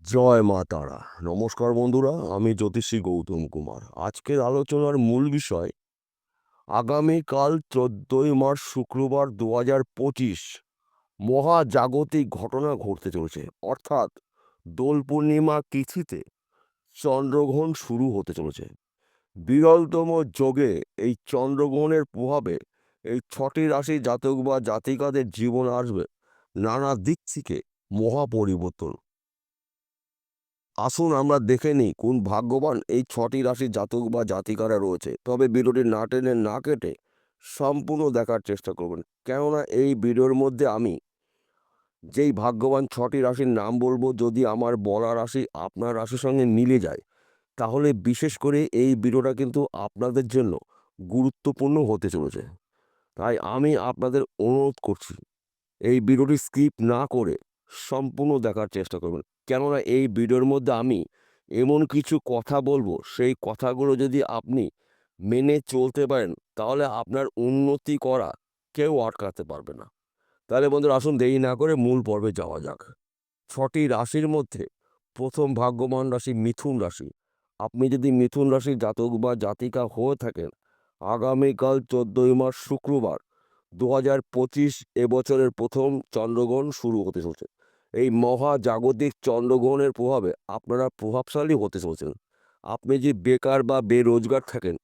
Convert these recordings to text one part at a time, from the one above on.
জয় মা তারা। নমস্কার বন্ধুরা, আমি জ্যোতিষী গৌতম কুমার। আজকের আলোচনার মূল বিষয় আগামীকাল 14ই মার্চ শুক্রবার 2025 মহাজাগতিক ঘটনা ঘটতে চলেছে। অর্থাৎ দোল পূর্ণিমা তিথিতে চন্দ্রগ্রহণ শুরু হতে চলেছে। বিরলতম যোগে এই চন্দ্রগ্রহণের প্রভাবে এই 6টি রাশি জাতক বা জাতিকাদের জীবন আসবে নানা দিক থেকে মহা পরিবর্তন। আসুন আমরা দেখে নিই কোন ভাগ্যবান এই 6টি রাশির জাতক বা জাতিকারা রয়েছে। তবে ভিডিওটি না টেনে না কেটে সম্পূর্ণ দেখার চেষ্টা করবেন, কেননা এই ভিডিওর মধ্যে আমি যেই ভাগ্যবান 6টি রাশির নাম বলবো, যদি আমার বলা রাশি আপনার রাশির সঙ্গে মিলে যায়, তাহলে বিশেষ করে এই ভিডিওটা কিন্তু আপনাদের জন্য গুরুত্বপূর্ণ হতে চলেছে। তাই আমি আপনাদের অনুরোধ করছি, এই ভিডিওটি স্কিপ না করে সম্পূর্ণ দেখার চেষ্টা করবেন, কেননা এই ভিডিওর মধ্যে আমি এমন কিছু কথা বলবো, সেই কথাগুলো যদি আপনি মেনে চলতে পারেন, তাহলে আপনার উন্নতি করা কেউ আটকাতে পারবে না। তাহলে বন্ধুরা, আসুন দেরি না করে মূল পর্বে যাওয়া যাক। 6টি রাশির মধ্যে প্রথম ভাগ্যবান রাশি মিথুন রাশি। আপনি যদি মিথুন রাশির জাতক বা জাতিকা হয়ে থাকেন, আগামীকাল 14ই মার্চ শুক্রবার 2025 এবছরের প্রথম চন্দ্রগ্রহণ শুরু হতে চলছে। এই মহাজাগতিক চন্দ্রগ্রহণের প্রভাবে আপনারা প্রভাবশালী হতে চলছেন। আপনি যদি বেকার বা বেরোজগার থাকেন,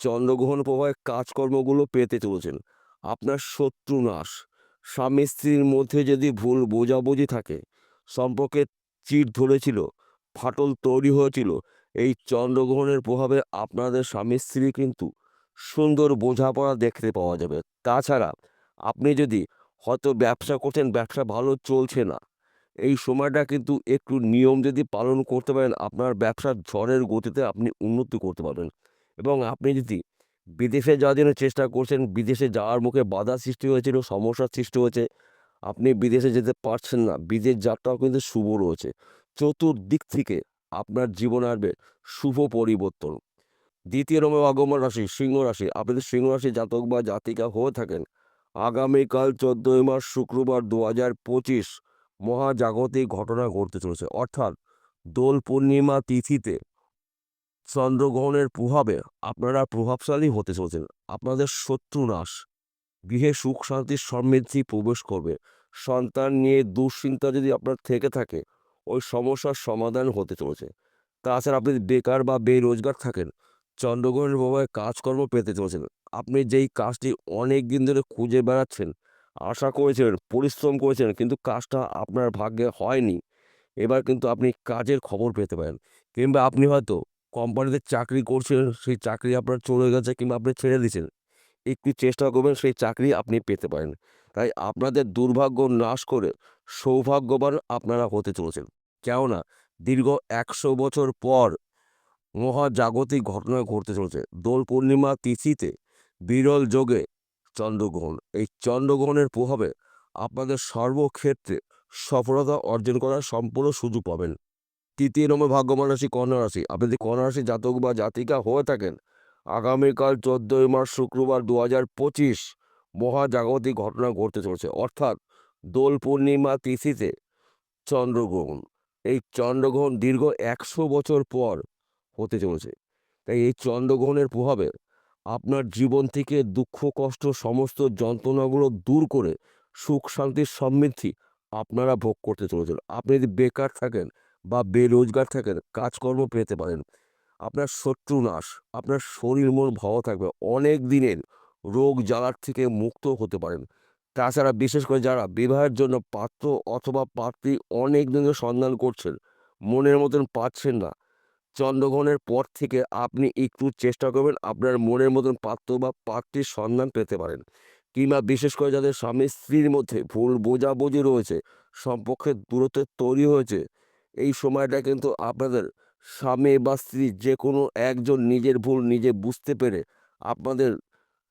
চন্দ্রগ্রহণ প্রভাবে কাজকর্মগুলো পেতে চলেছেন। আপনার শত্রু নাশ, স্বামী স্ত্রীর মধ্যে যদি ভুল বোঝাবুঝি থাকে, সম্পর্কে চিড় ধরেছিল, ফাটল তৈরি হয়েছিল, এই চন্দ্রগ্রহণের প্রভাবে আপনাদের স্বামী স্ত্রী কিন্তু সুন্দর বোঝাপড়া দেখতে পাওয়া যাবে। তাছাড়া আপনি যদি হয়তো ব্যবসা করছেন, ব্যবসা ভালো চলছে না, এই সময়টা কিন্তু একটু নিয়ম যদি পালন করতে পারেন, আপনার ব্যবসার ঝড়ের গতিতে আপনি উন্নতি করতে পারবেন। এবং আপনি যদি বিদেশে যাওয়ার জন্য চেষ্টা করছেন, বিদেশে যাওয়ার মুখে বাধা সৃষ্টি হয়েছিল, সমস্যার সৃষ্টি হয়েছে, আপনি বিদেশে যেতে পারছেন না, বিদেশ যাত্রাও কিন্তু শুভ রয়েছে। চতুর্দিক থেকে আপনার জীবনে আসবে শুভ পরিবর্তন। দ্বিতীয় নম্বর আগমন রাশি সিংহ রাশি। আপনি যদি সিংহ রাশি জাতক বা জাতিকা হয়ে থাকেন, আগামীকাল 14ই মার্চ শুক্রবার 2025 মহাজাগতিক ঘটনা ঘটতে চলেছে। অর্থাৎ দোল পূর্ণিমা তিথিতে চন্দ্রগ্রহণের প্রভাবে আপনারা প্রভাবশালী হতে চলেছেন। আপনাদের শত্রু নাশ, গৃহে সুখ শান্তি সমৃদ্ধি প্রবেশ করবে। সন্তান নিয়ে দুশ্চিন্তা যদি আপনার থেকে থাকে, ওই সমস্যার সমাধান হতে চলেছে। তাছাড়া আপনি যদি বেকার বা বেরোজগার থাকেন, চন্দ্রগ্রহণের প্রভাবে কাজকর্ম পেতে চলেছেন। আপনি যেই কাজটি অনেক দিন ধরে খুঁজে বেড়াচ্ছেন, আশা করেছিলেন, পরিশ্রম করেছেন, কিন্তু কাজটা আপনার ভাগ্যে হয়নি, এবার কিন্তু আপনি কাজের খবর পেতে পারেন। কিংবা আপনি হয়তো কোম্পানিতে চাকরি করছিলেন, সেই চাকরি আপনার চলে গেছে কিংবা আপনি ছেড়ে দিয়েছেন, একটু চেষ্টা করবেন, সেই চাকরি আপনি পেতে পারেন। তাই আপনাদের দুর্ভাগ্য নাশ করে সৌভাগ্যবান আপনারা হতে চলেছেন। কেননা দীর্ঘ 100 বছর পর মহাজাগতিক ঘটনা ঘটতে চলেছে। দোল পূর্ণিমা তিথিতে বিরল যোগে চন্দ্রগ্রহণ। এই চন্দ্রগ্রহণের প্রভাবে আপনাদের সর্বক্ষেত্রে সফলতা অর্জন করার সম্পূর্ণ সুযোগ পাবেন। তৃতীয় নম্বর ভাগ্যবান রাশি কন্যা রাশি। আপনি যদি কন্যা রাশি জাতক বা জাতিকা হয়ে থাকেন, আগামীকাল 14ই মার্চ শুক্রবার 2025 মহাজাগতিক ঘটনা ঘটতে চলেছে। অর্থাৎ দোল পূর্ণিমা তিথিতে চন্দ্রগ্রহণ। এই চন্দ্রগ্রহণ দীর্ঘ 100 বছর পর হতে চলেছে। তাই এই চন্দ্রগ্রহণের প্রভাবে আপনার জীবন থেকে দুঃখ কষ্ট সমস্ত যন্ত্রণাগুলো দূর করে সুখ শান্তি সমৃদ্ধি আপনারা ভোগ করতে চলেছেন। আপনি যদি বেকার থাকেন বা বেরোজগার থাকেন, কাজকর্ম পেতে পারেন। আপনার শত্রু নাশ, আপনার শরীর মন ভালো থাকবে, অনেক দিনের রোগ জ্বালার থেকে মুক্ত হতে পারেন। তাছাড়া বিশেষ করে যারা বিবাহের জন্য পাত্র অথবা পাত্রী অনেক দিন ধরে সন্ধান করছেন, মনের মতন পাচ্ছেন না, চন্দ্রগ্রহণের পর থেকে আপনি একটু চেষ্টা করবেন, আপনার মনের মতন পাত্র বা পাত্রীর সন্ধান পেতে পারেন। কিংবা বিশেষ করে যাদের স্বামী স্ত্রীর মধ্যে ভুল বোঝাবুঝি রয়েছে, সম্পর্কের দূরত্ব তৈরি হয়েছে, এই সময়টা কিন্তু আপনাদের স্বামী বা স্ত্রী যে কোনো একজন নিজের ভুল নিজে বুঝতে পেরে আপনাদের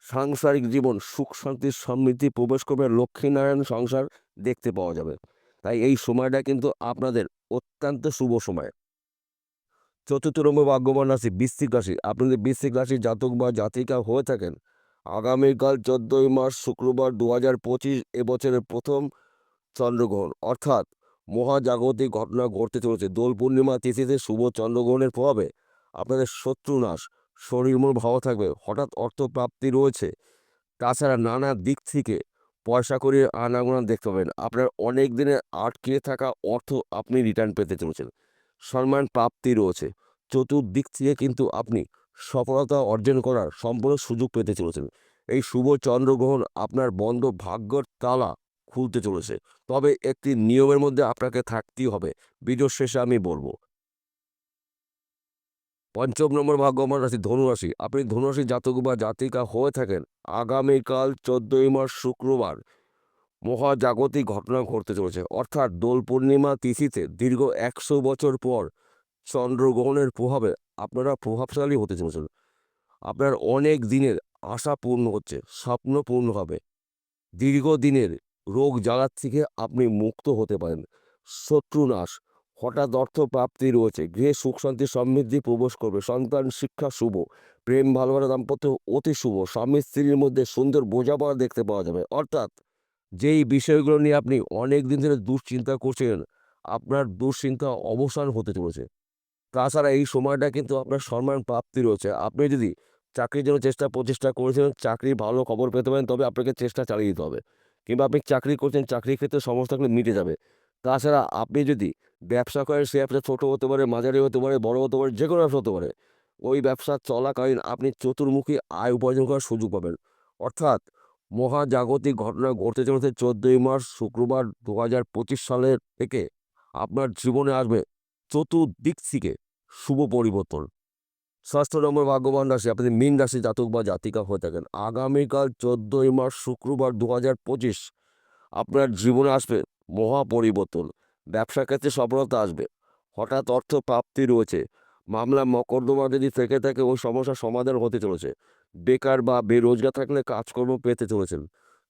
সাংসারিক জীবন সুখ শান্তির সমৃদ্ধি প্রবেশ করবে, লক্ষ্মীনারায়ণ সংসার দেখতে পাওয়া যাবে। তাই এই সময়টা কিন্তু আপনাদের অত্যন্ত শুভ সময়। চতুর্থ নম্বর ভাগ্যবান রাশি বৃশ্চিক রাশি। আপনি যদি বৃশ্চিক রাশির জাতক বা জাতিকা হয়ে থাকেন, আগামীকাল 14ই মার্চ শুক্রবার 2025 এবছরের প্রথম চন্দ্রগ্রহণ। অর্থাৎ মহাজাগতিক ঘটনা ঘটতে চলেছে। দোল পূর্ণিমা তিথিতে শুভ চন্দ্রগ্রহণের প্রভাবে আপনাদের শত্রু নাশ, শরীর মন ভালো থাকবে, হঠাৎ অর্থপ্রাপ্তি রয়েছে। তাছাড়া নানা দিক থেকে পয়সা কড়ির আনাগোনা দেখতে পাবেন। আপনার অনেক দিনের আটকে থাকা অর্থ আপনি রিটার্ন পেতে চলেছেন। সম্মান প্রাপ্তি রয়েছে। চতুর্দিক থেকে কিন্তু আপনি সফলতা অর্জন করার সম্পূর্ণ সুযোগ পেতে চলেছেন। এই শুভ চন্দ্রগ্রহণ আপনার বন্ধ ভাগ্যর তালা খুলতে চলেছে। তবে একটি নিয়মের মধ্যে আপনাকে থাকতেই হবে। ভিডিওর শেষে আমি বলবো। ৫ম নম্বর ভাগ্যবান রাশি ধনুরাশি। আপনি ধনুরাশি জাতক বা জাতিকা হয়ে থাকেন, আগামীকাল ১৪ই মার্চ শুক্রবার মহাজাগতিক ঘটনা ঘটতে চলেছে। অর্থাৎ দোল পূর্ণিমা তিথিতে দীর্ঘ ১০০ বছর পর চন্দ্রগ্রহণের প্রভাবে আপনারা প্রভাবশালী হতে চলেছেন। আপনার অনেক দিনের আশা পূর্ণ হচ্ছে, স্বপ্ন পূর্ণ হবে। দীর্ঘদিনের রোগ জ্বালার থেকে আপনি মুক্ত হতে পারেন। শত্রু নাশ, হঠাৎ অর্থ প্রাপ্তি রয়েছে। গৃহে সুখ শান্তি সমৃদ্ধি প্রবেশ করবে। সন্তান শিক্ষা শুভ, প্রেম ভালোবাসা দাম্পত্য অতি শুভ। স্বামী স্ত্রীর মধ্যে সুন্দর বোঝাপড়া দেখতে পাওয়া যাবে। অর্থাৎ যেই বিষয়গুলো নিয়ে আপনি অনেক দিন ধরে দুশ্চিন্তা করছেন, আপনার দুশ্চিন্তা অবসান হতে চলেছে। তাছাড়া এই সময়টা কিন্তু আপনার সম্মান প্রাপ্তি রয়েছে। আপনি যদি চাকরির জন্য প্রচেষ্টা করেছিলেন, চাকরির ভালো খবর পেতে পারেন, তবে আপনাকে চেষ্টা চালিয়ে যেতে হবে। কিংবা আপনি চাকরি করছেন, চাকরির ক্ষেত্রে সমস্যাগুলো মিটে যাবে। তাছাড়া আপনি যদি ব্যবসা করেন, সে ব্যবসা ছোটো হতে পারে, মাঝারি হতে পারে, বড় হতে পারে, যেকোনো ব্যবসা হতে পারে। ওই ব্যবসা চলাকালীন আপনি চতুর্মুখী আয় উপার্জন করার সুযোগ পাবেন। অর্থাৎ মহাজাগতিক ঘটনা ঘটতে চলেছে ১৪ই মার্চ শুক্রবার ২০২৫ সালের থেকে আপনার জীবনে আসবে চতুর্দিক থেকে শুভ পরিবর্তন। ৬ষ্ঠ নম্বর ভাগ্যবান রাশি আপনি মীন রাশি জাতক বা জাতিকা হয়ে থাকেন, আগামীকাল ১৪ই মার্চ শুক্রবার ২০২৫ আপনার জীবনে আসবে মহা পরিবর্তন। ব্যবসা ক্ষেত্রে সফলতা আসবে। হঠাৎ অর্থ প্রাপ্তি রয়েছে। মামলা মকদ্দমা যদি থেকে থাকে ওই সমস্যার সমাধান হতে চলেছে। বেকার বা বেরোজগার থাকলে কাজকর্ম পেতে চলেছেন।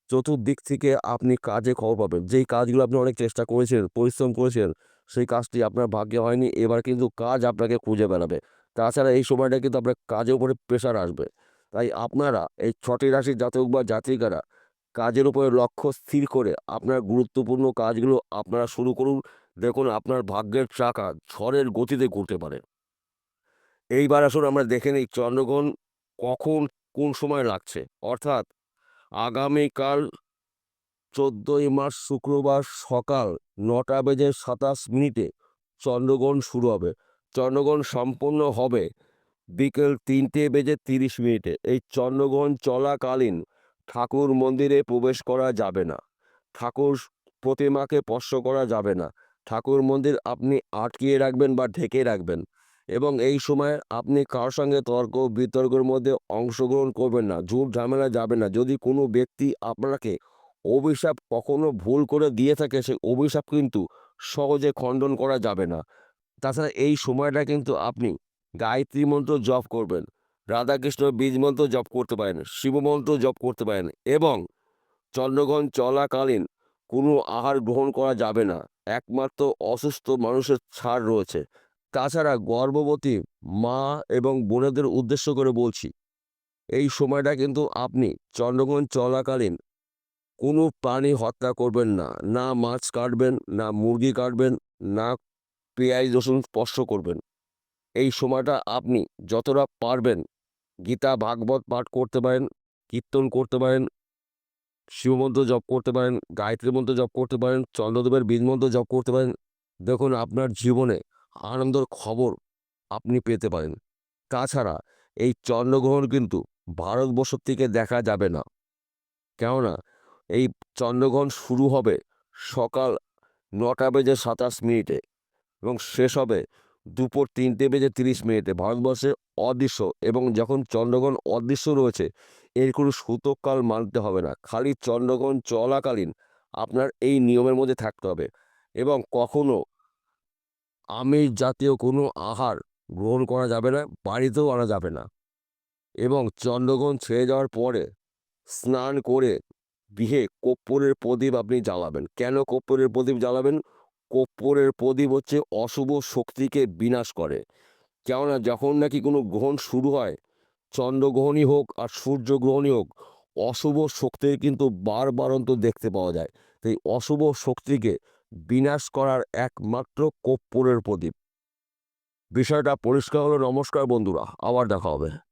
চতুর্দিক থেকে আপনি কাজে খবর পাবেন। যেই কাজগুলো আপনি অনেক চেষ্টা করেছেন, পরিশ্রম করেছেন, সেই কাজটি আপনার ভাগ্যে হয়নি। এবার কিন্তু কাজ আপনাকে খুঁজে বেড়াবে। তাছাড়া এই সময়টা কিন্তু আপনার কাজের উপরে প্রেশার আসবে। তাই আপনারা এই ৬টি রাশির জাতক বা জাতিকারা কাজের উপরে লক্ষ্য স্থির করে আপনার গুরুত্বপূর্ণ কাজগুলো আপনারা শুরু করুন। দেখুন আপনার ভাগ্যের চাকা ঝড়ের গতিতে ঘুরতে পারে। এইবার আসুন আমরা দেখে নিই চন্দ্রগ্রহণ কখন কোন সময় লাগছে। অর্থাৎ আগামীকাল ১৪ই মার্চ শুক্রবার সকাল ৯টা বেজে ২৭ মিনিটে চন্দ্রগ্রহণ শুরু হবে। চন্দ্রগ্রহণ সম্পন্ন হবে বিকেল ৩টে বেজে ৩০ মিনিটে। এই চন্দ্রগ্রহণ চলাকালীন ঠাকুর মন্দিরে প্রবেশ করা যাবে না। ঠাকুর প্রতিমাকে স্পর্শ করা যাবে না। ঠাকুর মন্দির আপনি আটকিয়ে রাখবেন বা ঢেকে রাখবেন। এবং এই সময় আপনি কারোর সঙ্গে তর্ক বিতর্কের মধ্যে অংশগ্রহণ করবেন না। ঝুট ঝামেলা যাবেন না। যদি কোনো ব্যক্তি আপনাকে অভিশাপ কখনো ভুল করে দিয়ে থাকে, সেই অভিশাপ কিন্তু সহজে খণ্ডন করা যাবে না। তাছাড়া এই সময়টা কিন্তু আপনি গায়ত্রী মন্ত্র জপ করবেন, রাধাকৃষ্ণ বীজ মন্ত্র জপ করতে পারেন, শিব মন্ত্র জপ করতে পারেন এবং চন্দ্রগ্রহণ চলাকালীন কোনো আহার গ্রহণ করা যাবে না। একমাত্র অসুস্থ মানুষের ছাড় রয়েছে। তাছাড়া গর্ভবতী মা এবং বোনেদের উদ্দেশ্য করে বলছি, এই সময়টা কিন্তু আপনি চন্দ্রগ্রহণ চলাকালীন কোনো প্রাণী হত্যা করবেন না। না মাছ কাটবেন, না মুরগি কাটবেন, না পেঁয়াজ রসুন স্পর্শ করবেন। এই সময়টা আপনি যতটা পারবেন গীতা ভাগবত পাঠ করতে পারেন, কীর্তন করতে পারেন, শিবমন্ত্র জপ করতে পারেন, গায়ত্রী মন্ত্র জপ করতে পারেন, চন্দ্রদেবের বীজ মন্ত্র জপ করতে পারেন। দেখুন আপনার জীবনে আনন্দের খবর আপনি পেতে পারেন। তাছাড়া এই চন্দ্রগ্রহণ কিন্তু ভারতবর্ষ থেকে দেখা যাবে না। কেননা এই চন্দ্রগ্রহণ শুরু হবে সকাল ৯টা বেজে ২৭ মিনিটে এবং শেষ হবে দুপুর ৩টে বেজে ৩০ মিনিটে। ভারতবর্ষে অদৃশ্য এবং যখন চন্দ্রগ্রহণ অদৃশ্য রয়েছে এর কোনো সূতককাল মানতে হবে না। খালি চন্দ্রগ্রহণ চলাকালীন আপনার এই নিয়মের মধ্যে থাকতে হবে এবং কখনো আমিষ জাতীয় কোনো আহার গ্রহণ করা যাবে না, বাড়িতেও আনা যাবে না এবং চন্দ্রগ্রহণ ছেড়ে যাওয়ার পরে স্নান করে গৃহে কর্পূরের প্রদীপ আপনি জ্বালাবেন। কেন কর্পূরের প্রদীপ জ্বালাবেন? কর্পূরের প্রদীপ হচ্ছে অশুভ শক্তিকে বিনাশ করে। কেননা যখন নাকি কোনো গ্রহণ শুরু হয়, চন্দ্রগ্রহণই হোক আর সূর্যগ্রহণই হোক, অশুভ শক্তির কিন্তু বারবারন্ত দেখতে পাওয়া যায়। তাই অশুভ শক্তিকে বিনাশ করার একমাত্র কর্পূরের প্রদীপ। বিষয়টা পরিষ্কার হলো। নমস্কার বন্ধুরা, আবার দেখা হবে।